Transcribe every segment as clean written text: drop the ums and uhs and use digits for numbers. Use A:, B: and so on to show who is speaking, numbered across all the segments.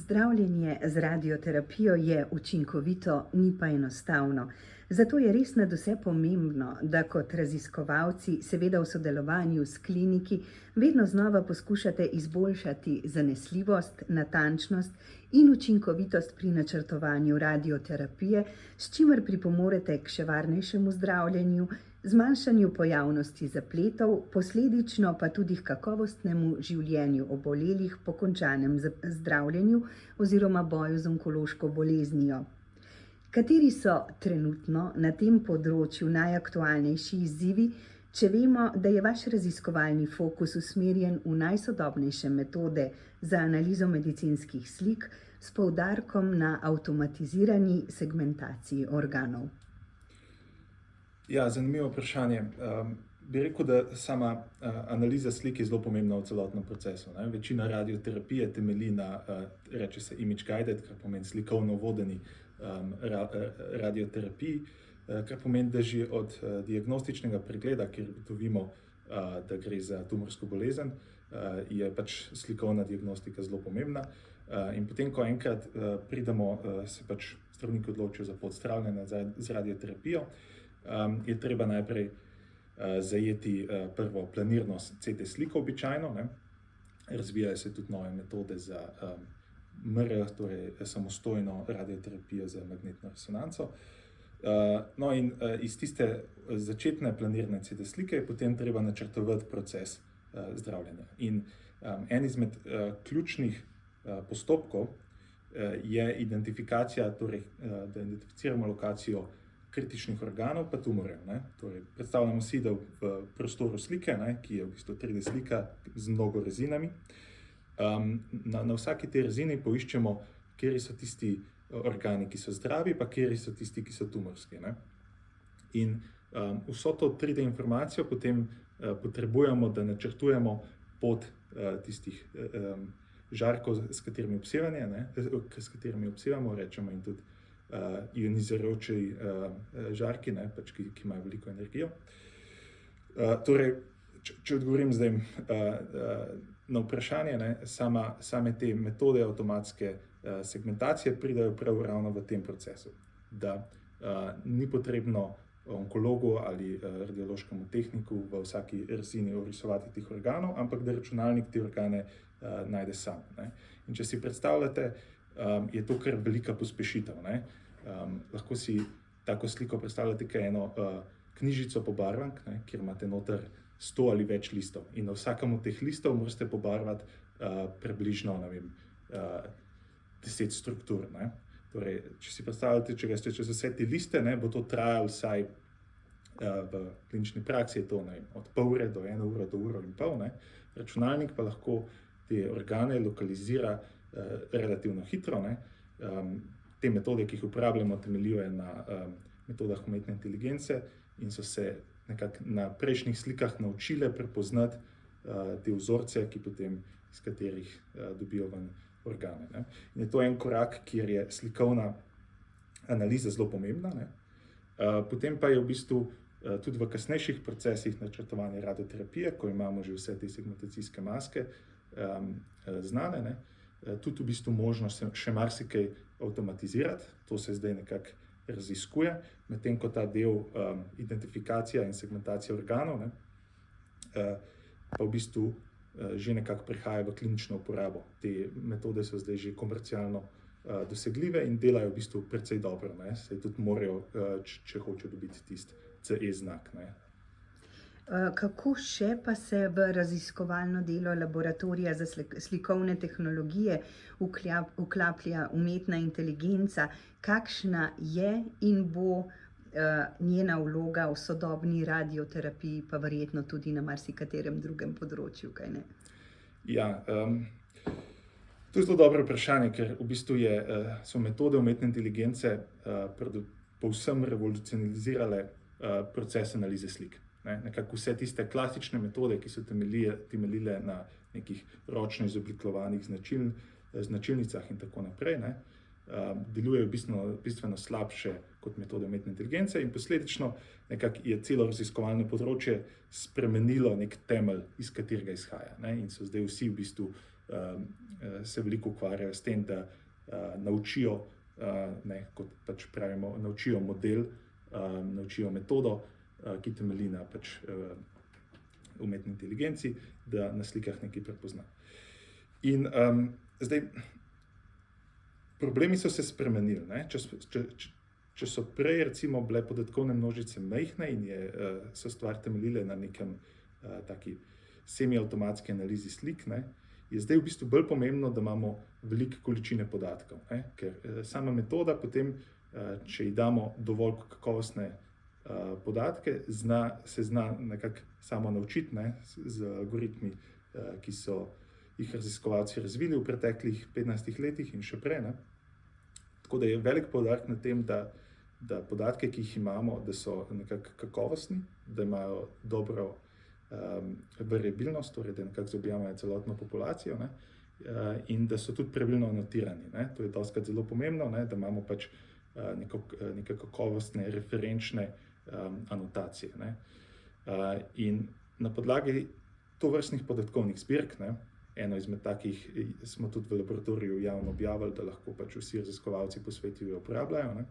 A: Zdravljenje z radioterapijo je učinkovito, ni pa enostavno. Zato je res nadvse pomembno, da kot raziskovalci, seveda v sodelovanju s kliniki, vedno znova poskušate izboljšati zanesljivost, natančnost in učinkovitost pri načrtovanju radioterapije, s čimer pripomorete k še varnejšemu zdravljenju, zmanjšanju pojavnosti zapletov, posledično pa tudi k kakovostnemu življenju obolelih po končanem zdravljenju oziroma boju z onkološko boleznijo. Kateri so trenutno na tem področju najaktualnejši izzivi, če vemo, da je vaš raziskovalni fokus usmerjen v najsodobnejše metode za analizo medicinskih slik s poudarkom na avtomatizirani segmentaciji organov?
B: Ja, zanimivo vprašanje. Bi rekel, da sama analiza slik je zelo pomembna v celotnem procesu. Večina radioterapije temelji na, reče se image guided, kar pomeni slikovno vodeni radioterapiji, kar pomeni, da že od diagnostičnega pregleda, kjer ugotovimo, da gre za tumorsko bolezen, je pač slikovna diagnostika zelo pomembna. In potem, ko enkrat pridemo, se pač zdravnik odločijo za pot zdravljenja z radioterapijo, je treba najprej zajeti prvo planirno CT sliko običajno. Razvijajo se tudi nove metode za MR, torej samostojno radioterapijo z magnetno resonanco. No in iz tiste začetne planirne CT slike je potem treba načrtovati proces zdravljenja. In en izmed ključnih postopkov je identifikacija, torej da identificiramo lokacijo kritičnih organov pa tumorjev. Torej, predstavljamo si, da v prostoru slike, ki je v bistvu 3D slika z mnogo rezinami, na vsaki tej rezini poiščemo, kateri so tisti organi, ki so zdravi, pa kateri so tisti, ki so tumorski. In vso to 3D informacijo potem potrebujemo, da načrtujemo pot tistih žarkov, s katerimi obsevamo, rečemo in tudi ionizirajoči žarki, ki imajo veliko energijo. Torej, če odgovorim zdaj na vprašanje, same te metode avtomatske segmentacije pridejo prav ravno v tem procesu, da ni potrebno onkologu ali radiološkemu tehniku v vsaki rezini orisovati teh organov, ampak da računalnik te organe najde sam. In če si predstavljate, je to kar velika pospešitev. Lahko si tako sliko predstavljate kot eno knjižico pobarvank, kjer imate noter 100 ali več listov. In na vsakem od teh listov morate pobarvati približno 10 struktur. Torej, če si predstavljate, če greste čez vse te liste, bo to trajalo vsaj v klinični praksi je to od pol ure do 1 uro do uro in pol. Računalnik pa lahko te organe lokalizira relativno hitro. Te metode, ki jih uporabljamo, temeljijo na metodah umetne inteligence in so se nekako na prejšnjih slikah naučile prepoznati te vzorce, iz katerih dobijo ven organe. In je to en korak, kjer je slikovna analiza zelo pomembna. Potem pa je v bistvu tudi v kasnejših procesih načrtovanja radioterapije, ko imamo že vse te segmentacijske maske znane, tudi v bistvu možno še marsikaj avtomatizirati. To se zdaj nekako raziskuje, medtem ko ta del identifikacija in segmentacija organov pa v bistvu že nekako prihaja v klinično uporabo. Te metode so zdaj že komercialno dosegljive in delajo v bistvu precej dobro. Saj tudi morajo, če hočejo dobiti tisti CE znak.
A: Kako še pa se v raziskovalno delo laboratorija za slikovne tehnologije vklaplja umetna inteligenca? Kakšna je in bo njena vloga v sodobni radioterapiji, pa verjetno tudi na marsikaterem drugem področju, kaj ne?
B: Ja, to je zelo dobro vprašanje, ker v bistvu so metode umetne inteligence povsem revolucionizirale proces analize slik. Nekako vse tiste klasične metode, ki so temeljile na nekih ročno izoblikovanih značilnicah in tako naprej, delujejo bistveno slabše kot metode umetne inteligence in posledično nekako je celo raziskovalno področje spremenilo nek temelj, iz katerega izhaja. In so zdaj vsi v bistvu se veliko ukvarjajo s tem, da naučijo, kot pač pravimo, naučijo model, naučijo metodo, ki temelji na pač umetni inteligenci, da na slikah nekaj prepozna. In zdaj, problemi so se spremenili, ne? Če so prej recimo bile podatkovne množice majhne in so stvar temeljile na nekem taki semi-avtomatski analizi slik, ne, je zdaj v bistvu bolj pomembno, da imamo velike količine podatkov, ne, ker sama metoda potem, če ji damo dovolj kakovostne podatke, se zna nekako samo naučiti, ne, z algoritmi, ki so jih raziskovalci razvili v preteklih 15 letih in še prej, ne. Tako da je velik poudarek na tem, da podatke, ki jih imamo, da so nekako kakovostni, da imajo dobro variabilnost, torej da nekako zaobjemajo celotno populacijo, ne, in da so tudi pravilno anotirani, ne. To je dostikrat zelo pomembno, ne, da imamo pač neke kakovostne referenčne anotacije, ne. In na podlagi tovrstnih podatkovnih zbirk, ne, eno izmed takih smo tudi v laboratoriju javno objavili, da lahko pač vsi raziskovalci po svetu jo uporabljajo, ne.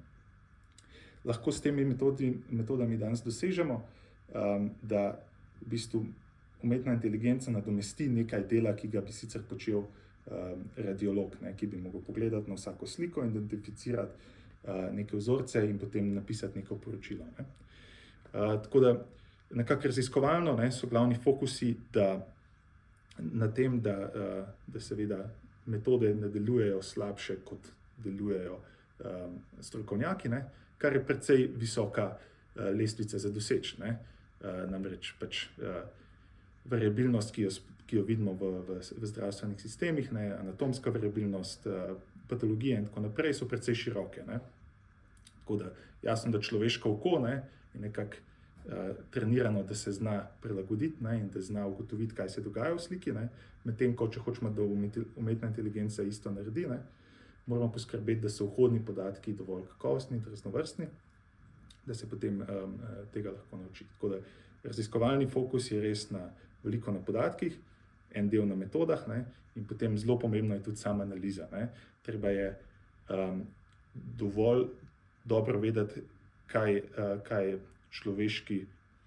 B: Lahko s temi metodami danes dosežemo, da v bistvu umetna inteligenca nadomesti nekaj dela, ki ga bi sicer počel radiolog, ne, ki bi mogel pogledati na vsako sliko, identificirati neke vzorce in potem napisati neko poročilo, ne. Tako da nekako raziskovalno, ne, so glavni fokusi na tem, da seveda metode ne delujejo slabše, kot delujejo strokovnjaki, ne, kar je precej visoka lestvica za doseči, ne. Namreč pač variabilnost, ki jo vidimo v zdravstvenih sistemih, ne, anatomska variabilnost, patologije in tako naprej so precej široke, ne. Tako da jasno, da človeško oko, ne, je nekako trenirano, da se zna prilagoditi, ne, in da zna ugotoviti, kaj se dogaja v sliki, ne, medtem ko če hočemo, da umetna inteligenca isto naredi, ne, moramo poskrbeti, da so vhodni podatki dovolj kakovostni in raznovrstni, da se potem tega lahko nauči. Tako da raziskovalni fokus je res veliko na podatkih, en del na metodah, ne, in potem zelo pomembno je tudi sama analiza, ne. Treba je dovolj dobro vedeti, kaj človeški,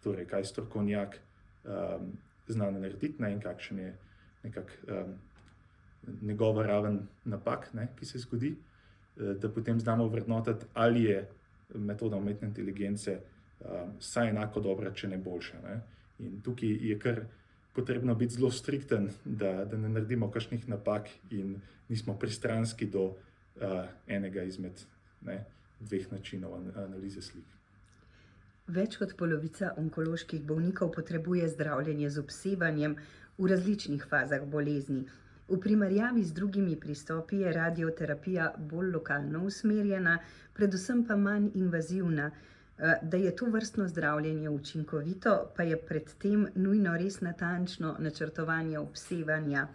B: torej kaj strokovnjak zna narediti, ne, in kakšen je nekako njegova raven napak, ne, ki se zgodi, da potem znamo ovrednotiti, ali je metoda umetne inteligence vsaj enako dobra, če ne boljša, ne. In tukaj je kar potrebno biti zelo strikten, da ne naredimo kakšnih napak in nismo pristranski do enega izmed, ne, dveh načinov analize slik.
A: Več kot polovica onkoloških bolnikov potrebuje zdravljenje z obsevanjem v različnih fazah bolezni. V primerjavi z drugimi pristopi je radioterapija bolj lokalno usmerjena, predvsem pa manj invazivna. Da je tovrstno zdravljenje učinkovito, pa je predtem nujno res natančno načrtovanje obsevanja.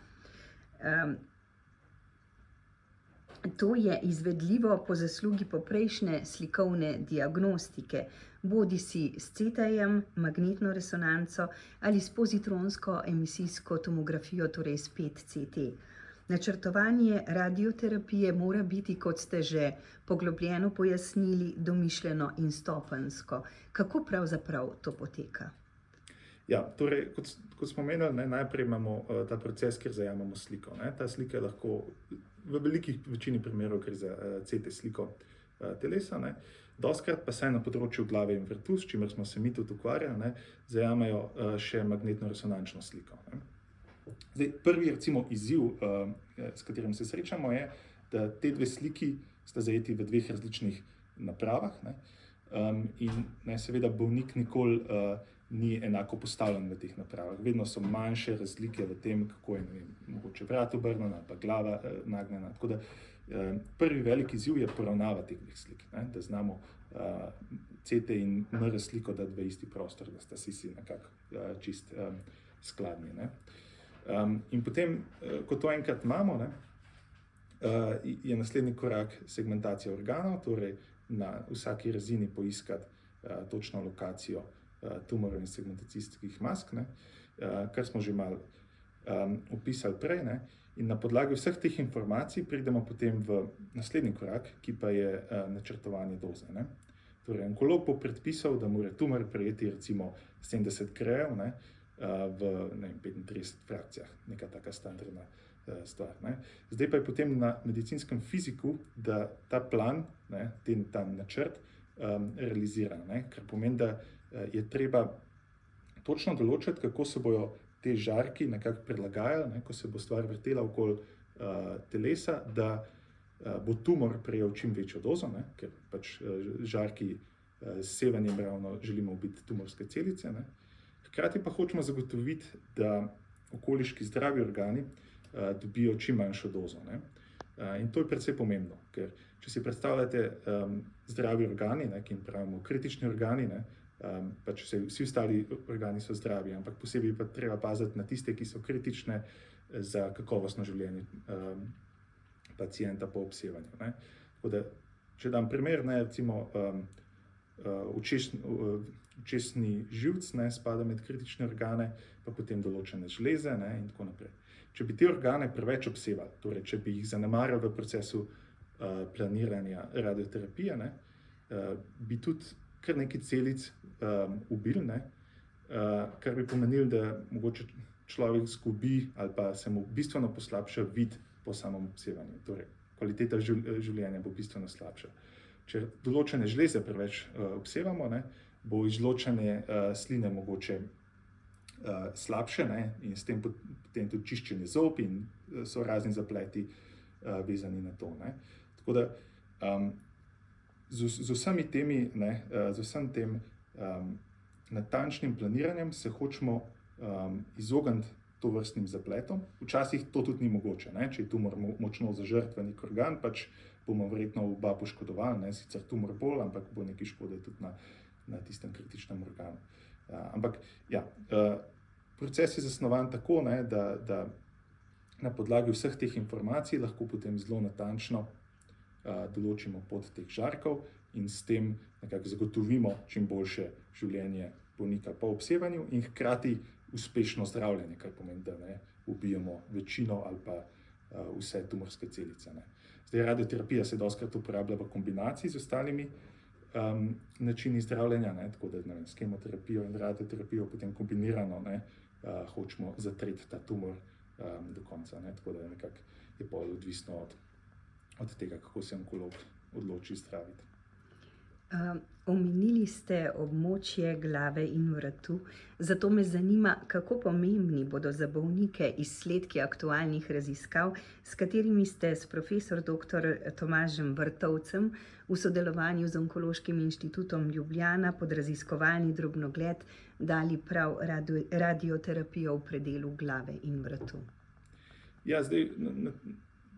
A: To je izvedljivo po zaslugi poprejšnje slikovne diagnostike, bodisi s CT-jem, magnetno resonanco ali s pozitronsko emisijsko tomografijo, torej s PET-CT. Načrtovanje radioterapije mora biti, kot ste že poglobljeno pojasnili, domišljeno in stopenjsko. Kako pravzaprav to poteka?
B: Ja, torej, kot smo omenili, ne, najprej imamo ta proces, kjer zajamemo sliko, ne. Ta slika je lahko v večini primerov gre za CT sliko telesa, ne. Dostikrat pa saj na področju glave in vratu, s čimer smo se mi tudi ukvarjali, ne, zajamejo še magnetno-resonančno sliko, ne. Zdaj, prvi recimo izziv, s katerim se srečamo, je, da te dve sliki sta zajeti v dveh različnih napravah, ne, in ne, seveda bolnik nikoli ni enako postavljen v teh napravah. Vedno so manjše razlike v tem, kako je, ne vem, mogoče vrat obrnjeno ali pa glava nagnjena. Tako da prvi velik izziv je poravnava teh dveh slik, ne, da znamo CT in MR sliko dati v isti prostor, da sta si nekako čist skladni, ne. In potem, ko to enkrat imamo, ne, je naslednji korak segmentacija organov, torej na vsaki rezini poiskati točno lokacijo tumorov in segmentacijskih mask, ne, kar smo že malo opisali prej, ne? In na podlagi vseh teh informacij pridemo potem v naslednji korak, ki pa je načrtovanje doze, ne? Torej, onkolog bo predpisal, da mora tumor prejeti recimo 70 grejev, ne, v 35 frakcijah, neka taka standardna stvar, ne. Zdaj pa je potem na medicinskem fiziku, da ta plan, ne, ta načrt realizira, ne, kar pomeni, da je treba točno določiti, kako se bojo te žarki nekako prilagajali, ne, ko se bo stvar vrtela okoli telesa, da bo tumor prejel čim večjo dozo, ne, ker pač žarki s sevanjem ravno želimo ubiti tumorske celice, ne. Hkrati pa hočemo zagotoviti, da okoliški zdravi organi dobijo čim manjšo dozo, ne. In to je precej pomembno, ker če si predstavljate zdravi organi, ne, ki jim pravimo kritični organi, ne, pač vsi ostali organi so zdravi, ampak posebej pa treba paziti na tiste, ki so kritične za kakovostno življenje pacienta po obsevanju, ne. Tako da, če dam primer, ne, recimo očesni živc, ne, spada med kritične organe, pa potem določene žleze, ne, in tako naprej. Če bi te organe preveč obsevali, torej če bi jih zanemarjali v procesu planiranja radioterapije, ne, bi tudi kar nekaj celic ubili, ne, kar bi pomenilo, da mogoče človek izgubi ali pa se mu bistveno poslabša vid po samem obsevanju. Torej, kvaliteta življenja bo bistveno slabša. Če določene žleze preveč obsevamo, ne, bo izločanje sline mogoče slabše, ne, in s tem potem tudi čiščenje zob in so razni zapleti vezani na to, ne. Tako da z vsemi temi, ne, z vsem tem natančnim planiranjem se hočemo izogniti tovrstnim zapletom. Včasih to tudi ni mogoče, ne, če je tumor močno zažrt v nek organ, pač bomo verjetno oba poškodovali, ne, sicer tumor bolj, ampak bo nekaj škode tudi na tistem kritičnem organu. Ampak ja, proces je zasnovan tako, ne, da na podlagi vseh teh informacij lahko potem zelo natančno določimo pot teh žarkov in s tem nekako zagotovimo čim boljše življenje bolnika po obsevanju in hkrati uspešno zdravljenje, kar pomeni, da ne ubijemo večino ali pa vse tumorske celice, ne. Zdaj, radioterapija se dostikrat uporablja v kombinaciji z ostalimi načini zdravljenja, ne, tako da, ne vem, s kemoterapijo in radioterapijo potem kombinirano, ne, hočemo zatreti ta tumor do konca, ne, tako da nekako je pol odvisno od tega, kako se onkolog odloči zdraviti.
A: Omenili ste območje glave in vratu, zato me zanima, kako pomembni bodo za bolnike izsledki aktualnih raziskav, s katerimi ste s profesor dr. Tomažem Vrtovcem v sodelovanju z Onkološkim inštitutom Ljubljana pod raziskovalni drobnogled dali prav radioterapijo v predelu glave in vratu.
B: Ja, zdaj,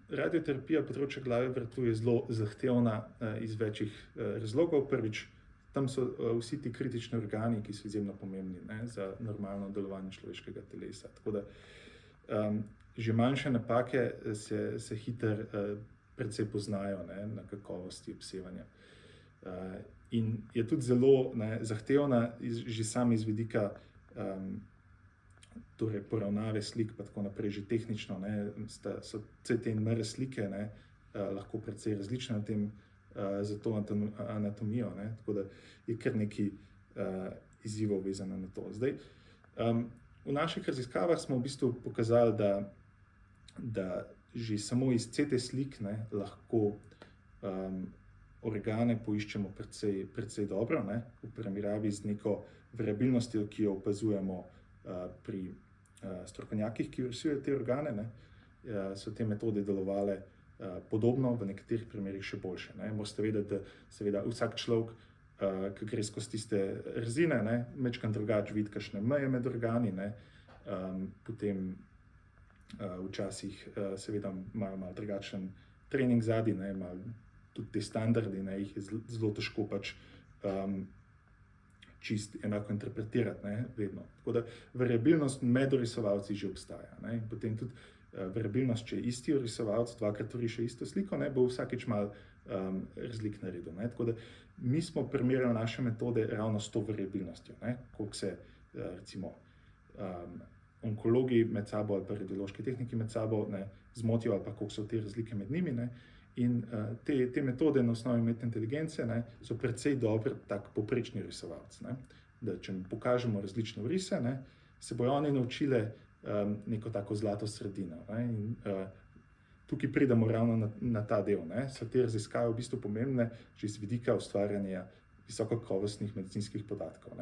B: radioterapija področja glave in vratu je zelo zahtevna iz večjih razlogov. Prvič, tam so vsi ti kritični organi, ki so izjemno pomembni, ne, za normalno delovanje človeškega telesa. Tako da že manjše napake se hitro precej poznajo, ne, na kakovosti obsevanja. In je tudi zelo, ne, zahtevna že sam iz vidika torej poravnave slik pa tako naprej, že tehnično, ne, so CT in MR slike, ne, lahko precej različne na tem, za to anatomijo, ne, tako da je kar nekaj izzivov vezano na to. Zdaj, v naših raziskavah smo v bistvu pokazali, da že samo iz CT slik, ne, lahko organe poiščemo precej dobro, ne, v primerjavi z neko variabilnostjo, ki jo opazujemo pri strokovnjakih, ki vrstujejo te organe, ne, so te metode delovale podobno, v nekaterih primerih še boljše, ne. Morate vedeti, da seveda vsak človek, ki gre skozi tiste rezine, ne, majčkeno drugače vidi kakšne meje med organi, ne, potem včasih seveda imajo malo drugačen trening zadaj, ne, malo tudi te standardi, ne, jih je zelo težko pač čisto enako interpretirati, ne, vedno. Tako da variabilnost med risovalci že obstaja, ne, in potem tudi variabilnost, če je isti risovalec dvakrat riše isto sliko, ne, bo vsakič malo razlik naredil, ne. Tako da mi smo primerjali naše metode ravno s to variabilnostjo, ne, koliko se recimo onkologi med sabo ali pa radiološki tehniki med sabo zmotijo ali pa koliko so te razlike med njimi. In te metode na osnovi umetne inteligence so precej dober tak povprečni risovalec. Da če jim pokažemo različne vrise, se bojo oni naučile neko tako zlato sredino. In tukaj pridemo ravno na ta del. So te raziskave v bistvu pomembne že z vidika ustvarjanja visokokakovostnih medicinskih podatkov.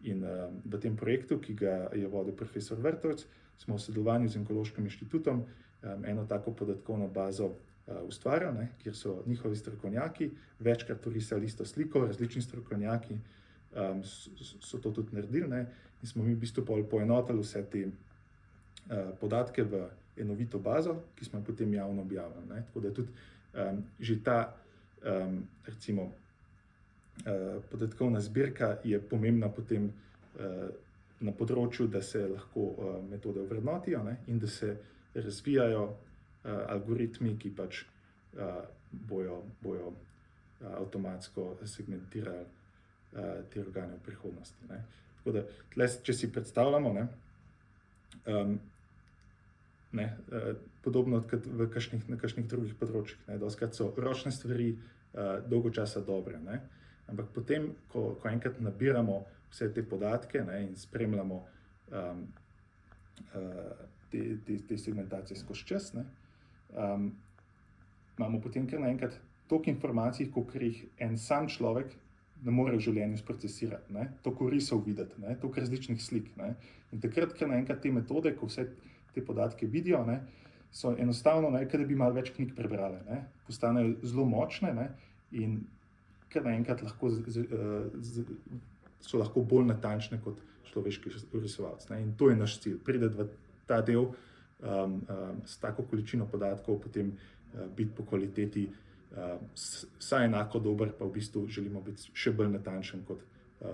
B: In v tem projektu, ki ga je vodil profesor Vrtovec, smo v sodelovanju z Onkološkim inštitutom eno tako podatkovno bazo ustvarjali, kjer so njihovi strokovnjaki večkrat orisali isto sliko, različni strokovnjaki so to tudi naredili, in smo mi v bistvu poenotili vse te podatke v enovito bazo, ki smo jo potem javno objavili. Tako da tudi že ta, recimo, podatkovna zbirka je pomembna potem na področju, da se lahko metode ovrednotijo in da se razvijajo algoritmi, ki pač bojo avtomatsko segmentirali te organe v prihodnosti. Tako da, tle, če si predstavljamo, podobno kot na kakšnih drugih področjih, dostikrat so ročne stvari dolgo časa dobre, ampak potem, ko enkrat nabiramo vse te podatke in spremljamo te segmentacije skozi čas, imamo potem kar naenkrat toliko informacij, kolikor jih en sam človek ne more v življenju sprocesirati, toliko risov videti, toliko različnih slik. In takrat, kar naenkrat te metode, ko vse te podatke vidijo, so enostavno, kot da bi malo več knjig prebrali, postanejo zelo močne in kar naenkrat so lahko bolj natančne kot človeški risovalec. In to je naš cilj, priti v ta del s tako količino podatkov, potem biti po kvaliteti vsaj enako dober, pa v bistvu želimo biti še bolj natančen kot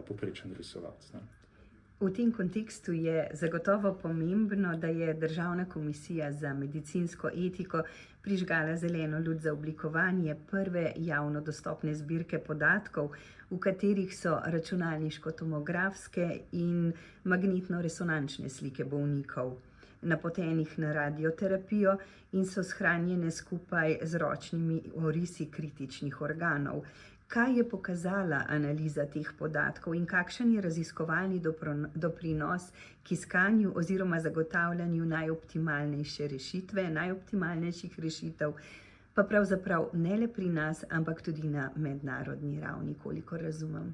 B: povprečen risovalec.
A: V tem kontekstu je zagotovo pomembno, da je Državna komisija za medicinsko etiko prižgala zeleno luč za oblikovanje prve javno dostopne zbirke podatkov, v katerih so računalniško-tomografske in magnetno-resonančne slike bolnikov, napotenih na radioterapijo in so shranjene skupaj z ročnimi orisi kritičnih organov. Kaj je pokazala analiza teh podatkov in kakšen je raziskovalni doprinos k iskanju oziroma zagotavljanju najoptimalnejše rešitve, najoptimalnejših rešitev, pa pravzaprav ne le pri nas, ampak tudi na mednarodni ravni, kolikor razumem?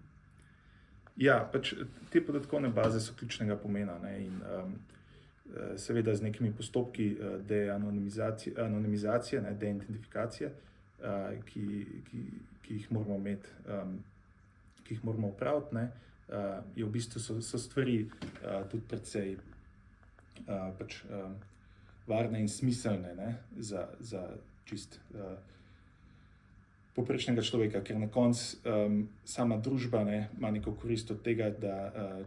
B: Ja, pač te podatkovne baze so ključnega pomena in seveda z nekimi postopki de-anonimizacije, de-identifikacije, ki jih moramo imeti, ki jih moramo opraviti, je v bistvu so stvari tudi precej varne in smiselne za čist povprečnega človeka, ker na koncu sama družba ima neko korist od tega, da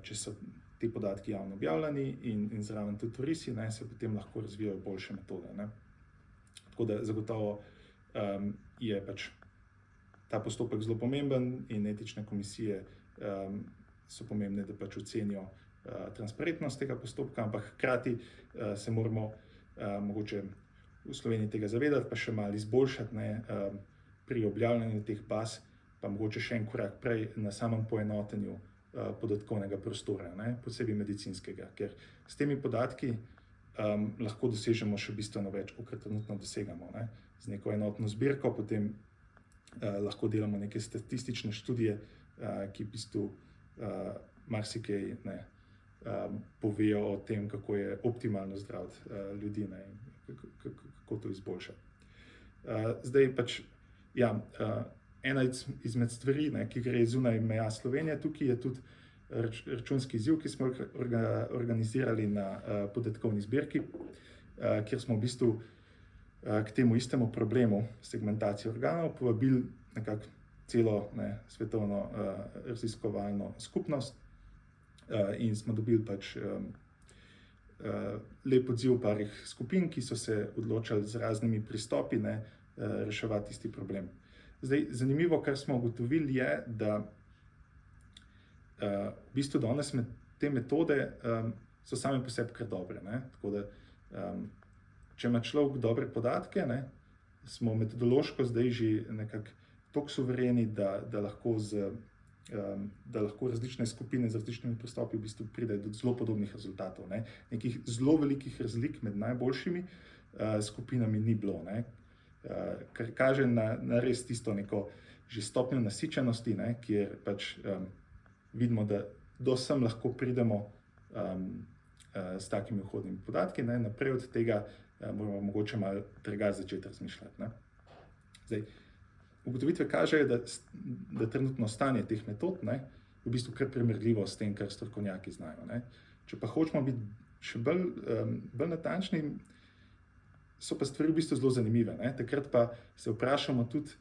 B: če so ti podatki javno objavljeni in zraven tudi orisi, se potem lahko razvijajo boljše metode. Tako da zagotovo je pač ta postopek zelo pomemben in etične komisije so pomembne, da pač ocenijo transparentnost tega postopka, ampak hkrati se moramo mogoče v Sloveniji tega zavedati, pa še malo izboljšati pri objavljanju teh baz, pa mogoče še en korak prej na samem poenotenju podatkovnega prostora, posebej medicinskega, ker s temi podatki lahko dosežemo še bistveno več, kot trenutno dosegamo. Z neko enotno zbirko potem lahko delamo neke statistične študije, ki v bistvu marsikaj povejo o tem, kako je optimalno zdraviti ljudi in kako to izboljšati. Zdaj pač, ja, ena izmed stvari, ki gre zunaj meja Slovenije, tukaj je tudi računski izziv, ki smo organizirali na podatkovni zbirki, kjer smo v bistvu k temu istemu problemu segmentacije organov povabili nekako celo svetovno raziskovalno skupnost in smo dobili pač lep odziv parih skupin, ki so se odločali z raznimi pristopi reševati isti problem. Zdaj, zanimivo, kar smo ugotovili, je, da v bistvu danes te metode so same po sebi kar dobre. Ne? Tako da, če ima človek dobre podatke, ne, smo metodološko zdaj že nekako toliko suvereni, da lahko različne skupine z različnimi pristopi v bistvu pridejo do zelo podobnih rezultatov. Ne. Nekih zelo velikih razlik med najboljšimi skupinami ni bilo, ne. Kar kaže na res tisto neko že stopnjo nasičenosti, ne, kjer pač vidimo, da do sem lahko pridemo s takimi vhodnimi podatki, ne. Naprej od tega moramo mogoče malo drugače začeti razmišljati. Ne. Zdaj, ugotovitve kažejo, da trenutno stanje teh metod, ne, v bistvu kar primerljivo s tem, kar strokovnjaki znajo. Ne. Če pa hočemo biti še bolj natančni, so pa stvari v bistvu zelo zanimive. Ne. Takrat pa se vprašamo tudi,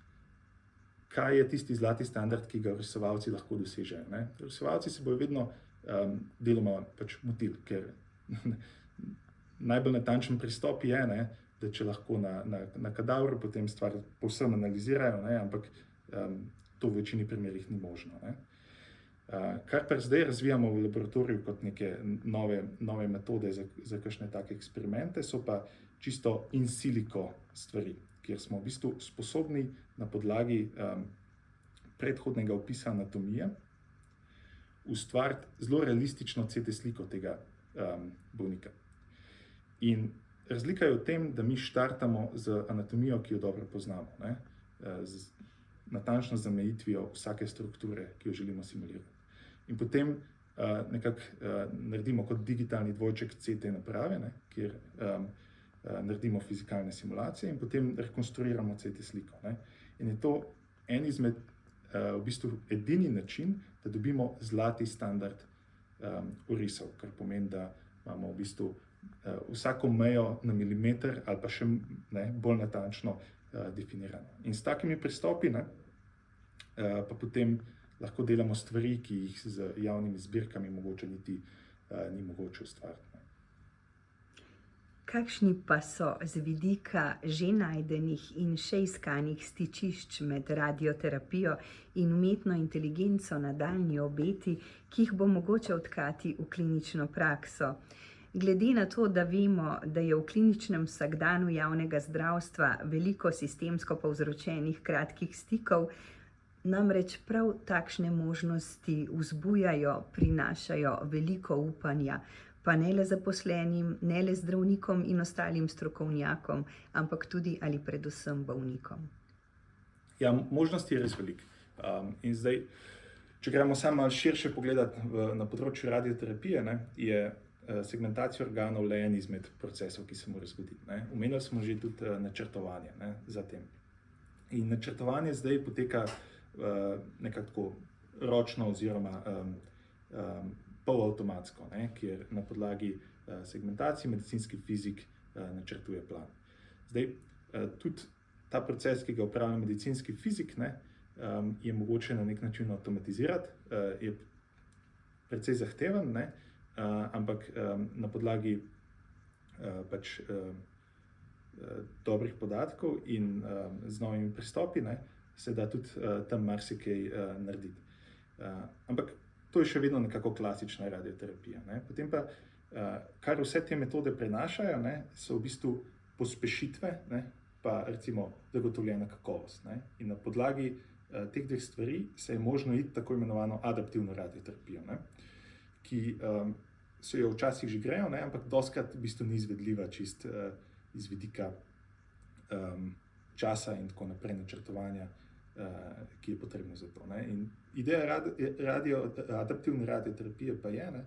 B: kaj je tisti zlati standard, ki ga risovalci lahko dosežejo. Ne. Risovalci se bojo vedno deloma pač motili, ker najbolj natančen pristop je, ne, da če lahko na kadavru potem stvar povsem analizirajo, ne, ampak to v večini primerih ni možno. Ne. Kar pa zdaj razvijamo v laboratoriju kot neke nove metode za kakšne take eksperimente, so pa čisto in silico stvari, kjer smo v bistvu sposobni na podlagi predhodnega opisa anatomije ustvariti zelo realistično CT sliko tega bolnika. In razlika je v tem, da mi štartamo z anatomijo, ki jo dobro poznamo, ne? Z natančno zamejitvijo vsake strukture, ki jo želimo simulirati. In potem nekako naredimo kot digitalni dvojček CT naprave, ne? Kjer naredimo fizikalne simulacije in potem rekonstruiramo CT sliko. Ne? In je to en izmed, v bistvu edini način, da dobimo zlati standard orisov, kar pomeni, da imamo v bistvu vsako mejo na milimeter ali pa še bolj natančno definirano. In s takimi pristopi pa potem lahko delamo stvari, ki jih z javnimi zbirkami mogoče niti ni mogoče ustvariti.
A: Kakšni pa so z vidika že najdenih in še iskanih stičišč med radioterapijo in umetno inteligenco nadaljnji obeti, ki jih bo mogoče vtkati v klinično prakso? Glede na to, da vemo, da je v kliničnem vsakdanu javnega zdravstva veliko sistemsko povzročenih kratkih stikov, namreč prav takšne možnosti vzbujajo, prinašajo veliko upanja, pa ne le zaposlenim, ne le zdravnikom in ostalim strokovnjakom, ampak tudi ali predvsem bolnikom.
B: Ja, možnosti je res veliko. In zdaj, če gremo samo malo širše pogledati na področju radioterapije, ne, je segmentacija organov le en izmed procesov, ki se mora zgoditi. Ne. Omenili smo že tudi načrtovanje, ne, za tem. In načrtovanje zdaj poteka nekako ročno oziroma polavtomatsko, ne, kjer na podlagi segmentacije medicinski fizik načrtuje plan. Zdaj, tudi ta proces, ki ga upravlja medicinski fizik, ne, je mogoče na nek način avtomatizirati, je precej zahteven, ne, ampak na podlagi pač dobrih podatkov in z novimi pristopi, ne, se da tudi tam marsikaj narediti. Ampak to je še vedno nekako klasična radioterapija. Ne. Potem pa, kar vse te metode prenašajo, ne, so v bistvu pospešitve, ne, pa recimo zagotovljena kakovost. Ne. In na podlagi teh dveh stvari se je možno iti tako imenovano adaptivno radioterapijo, ne, ki se jo včasih že grejo, ne, ampak dostikrat v bistvu ni izvedljiva čist iz vidika časa in tako naprej načrtovanja, ki je potrebno za to. Ne. In ideja adaptivne radioterapije pa je, ne,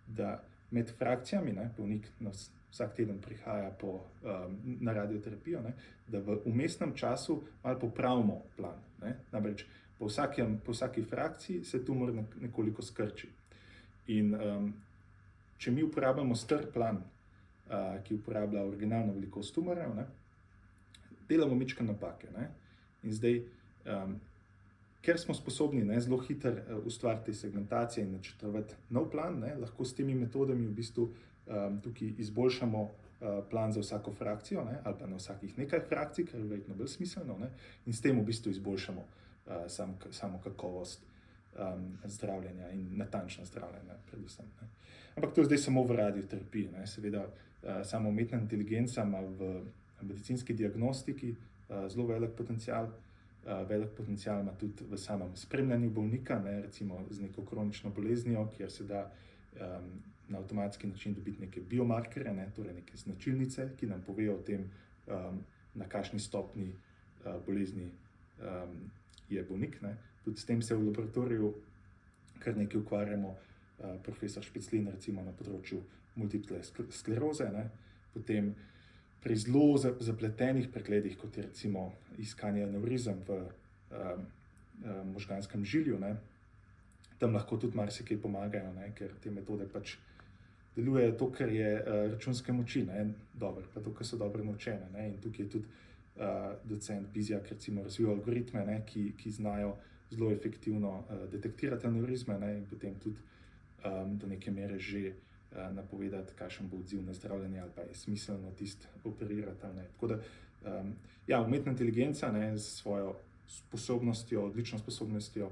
B: da med frakcijami, ne, bolnik vsak teden prihaja na radioterapijo, ne, da v vmesnem času malo popravimo plan. Ne. Namreč po vsaki frakciji se tumor nekoliko skrči. In če mi uporabljamo star plan, ki uporablja originalno velikost tumorjev, ne, delamo majčkeno napake. Ne. In zdaj, ker smo sposobni zelo hitro ustvariti segmentacije in načrtovati nov plan, ne, lahko s temi metodami v bistvu tukaj izboljšamo plan za vsako frakcijo, ne, ali pa na vsakih nekaj frakcij, kar je verjetno bolj smiselno, ne, in s tem v bistvu izboljšamo samo kakovost zdravljenja in natančno zdravljenja predvsem. Ne. Ampak to je zdaj samo v radioterapiji. Ne. Seveda, sama umetna inteligenca ima v medicinski diagnostiki zelo velik potencial. Velik potencial ima tudi v samem spremljanju bolnika, ne, recimo z neko kronično boleznijo, kjer se da na avtomatski način dobiti neke biomarkerje, ne, torej neke značilnice, ki nam povejo o tem, na kakšni stopnji bolezni je bolnik. Ne. Tudi s tem se v laboratoriju kar nekaj ukvarjamo, profesor Špeclin recimo na področju multiple skleroze, ne. Potem pri zelo zapletenih pregledih, kot je recimo iskanje anevrizem v možganskem žilju, ne, tam lahko tudi marsikaj pomagajo, ne, ker te metode pač delujejo to, kar je računske moči, ne, dobro, pa to, kar so dobro naučene. Ne, in tukaj je tudi docent Bizjak recimo razvil algoritme, ne, ki znajo zelo efektivno detektirati anevrizme, ne, in potem tudi do neke mere že napovedati, kakšen bo odziv na zdravljenje ali pa je smiselno tisto operirati. Ne. Tako da, ja, umetna inteligenca, ne, s svojo sposobnostjo, odlično sposobnostjo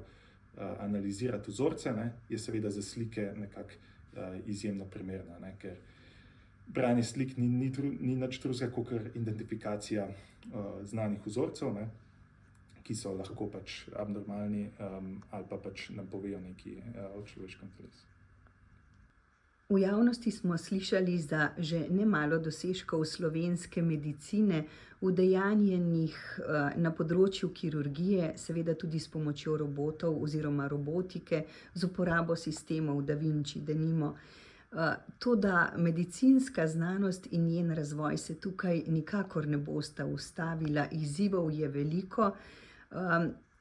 B: analizirati vzorce, ne, je seveda za slike nekako izjemno primerna, ne, ker branje slik ni nič drugega kot identifikacija znanih vzorcev, ne, ki so lahko pač abnormalni ali pa pač nam povejo nekaj o človeškem telesu.
A: V javnosti smo slišali za že nemalo dosežkov slovenske medicine, udejanjenih na področju kirurgije, seveda tudi s pomočjo robotov oziroma robotike, z uporabo sistemov Da Vinci, denimo. Toda medicinska znanost in njen razvoj se tukaj nikakor ne bosta ustavila, izzivov je veliko.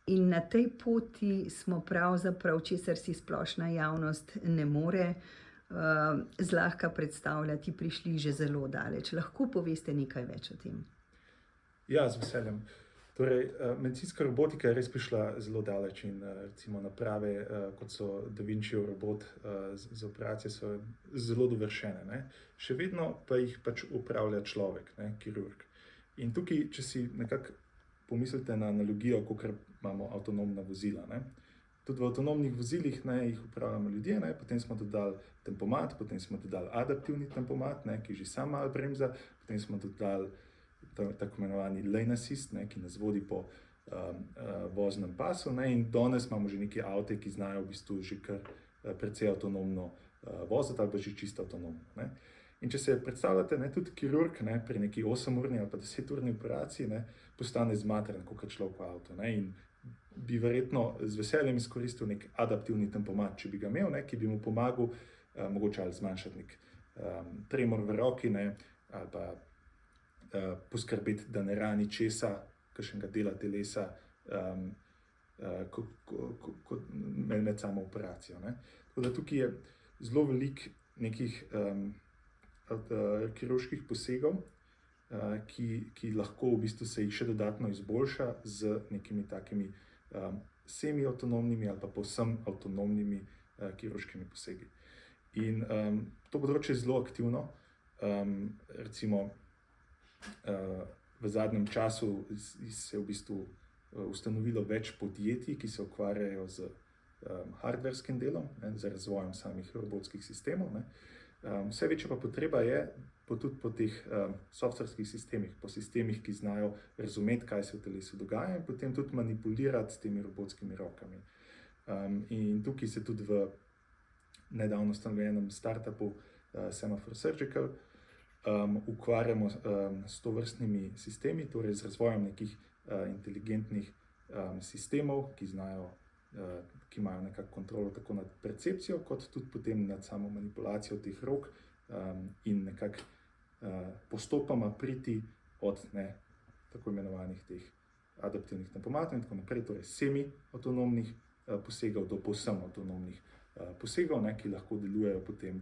A: In na tej poti smo pravzaprav, česar si splošna javnost ne more zlahka predstavljati, prišli že zelo daleč. Lahko poveste nekaj več o tem?
B: Ja, z veseljem. Torej, medicinska robotika je res prišla zelo daleč in recimo naprave, kot so Da Vincijev robot za operacije, so zelo dovršene. Ne. Še vedno pa jih pač upravlja človek, ne, kirurg. In tukaj, če si nekako pomislite na analogijo, kakor imamo avtonomna vozila, ne. Tudi v avtonomnih vozilih, ne, jih upravljamo ljudje, ne, potem smo dodali tempomat, potem smo dodali adaptivni tempomat, ne, ki že sam malo bremza, potem smo dodali tako imenovani lane assist, ne, ki nas vodi po voznem pasu, ne, in danes imamo že neke avte, ki znajo v bistvu že kar precej avtonomno voziti ali pa že čisto avtonomno. Ne. In če se predstavljate, ne, tudi kirurg, ne, pri neki 8-urni ali pa 10-urni operaciji, ne, postane zmatran kakor človek v avtu, ne, in bi verjetno z veseljem izkoristil nek adaptivni tempomat, če bi ga imel, ne, ki bi mu pomagal mogoče ali zmanjšati nek tremor v roki, ne, ali pa poskrbeti, da ne rani česa, kakšnega dela telesa med samo operacijo. Ne. Tako da tukaj je zelo veliko nekih kirurških posegov, ki lahko v bistvu se jih še dodatno izboljša z nekimi takimi semi-avtonomnimi ali pa povsem avtonomnimi kirurškimi posegi. In to področje je zelo aktivno. Recimo v zadnjem času se je v bistvu ustanovilo več podjetij, ki se ukvarjajo z hardwarskim delom, ne, z razvojem samih robotskih sistemov, ne. Vse večja pa potreba je tudi po teh softwarskih sistemih, po sistemih, ki znajo razumeti, kaj se v telesu dogaja in potem tudi manipulirati s temi robotskimi rokami. In tukaj se tudi v nedavno ustanovljenem startupu Semaphore Surgical ukvarjamo s tovrstnimi sistemi, torej z razvojem nekih inteligentnih sistemov, ki imajo nekako kontrolo tako nad percepcijo, kot tudi potem nad samo manipulacijo teh rok in nekako postopoma priti od tako imenovanih teh adaptivnih tempomatov in tako naprej, torej semi-avtonomnih posegov do povsem avtonomnih posegov, ne, ki lahko delujejo potem,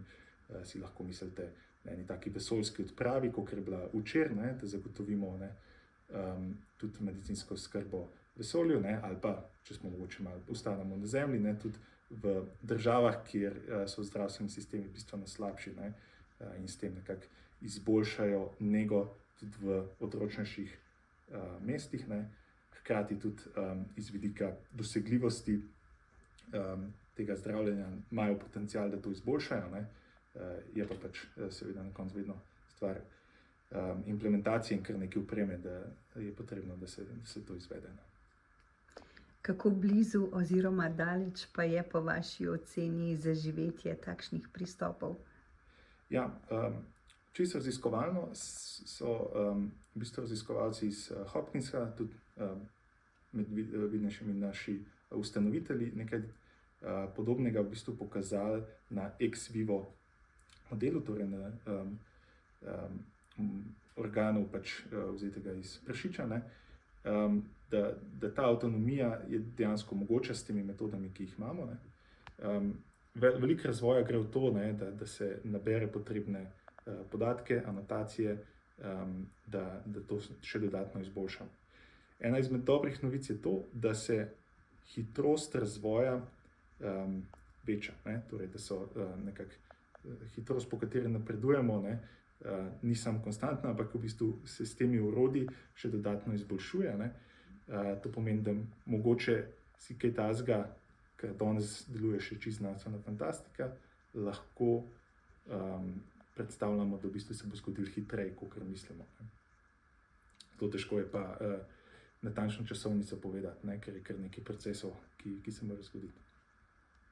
B: si lahko mislite, na eni taki vesoljski odpravi, kakor je bila včeraj, ne, da zagotovimo tudi medicinsko oskrbo v vesolju, ne, ali pa, če smo mogoče malo ostanemo na Zemlji, ne, tudi v državah, kjer so zdravstveni sistemi bistveno slabši, ne, in s tem nekako izboljšajo nego tudi v odročnejših mestih, ne, hkrati tudi iz vidika dosegljivosti tega zdravljenja imajo potencial, da to izboljšajo, ne? Je pa pač seveda na koncu vedno stvar implementacije in kar nekaj opreme, da je potrebno, da se to izvede.
A: Kako blizu oziroma daleč pa je po vaši oceni zaživetje takšnih pristopov?
B: Ja, čisto raziskovalno so v bistvu raziskovalci iz Hopkinsa, tudi med vidnejšimi naši ustanovitelji, nekaj podobnega v bistvu pokazali na ex vivo modelu, torej na organu pač vzetega iz prašiča, ne? Da ta avtonomija je dejansko mogoča s temi metodami, ki jih imamo, ne? Veliko razvoja gre v to, ne, da se nabere potrebne podatke, anotacije, da to še dodatno izboljšamo. Ena izmed dobrih novic je to, da se hitrost razvoja veča, ne? Torej, da so nekako hitrost, po kateri napredujemo, ne, ni samo konstantna, ampak v bistvu se s temi orodji še dodatno izboljšuje, ne? To pomeni, da mogoče si kaj takega, kar danes deluje še čisto znanstvena fantastika, lahko predstavljamo, da v bistvu se bo zgodilo hitreje, kakor mislimo. Zelo težko je pa natančno časovnico povedati, ne? Ker je kar nekaj procesov, ki se morajo zgoditi.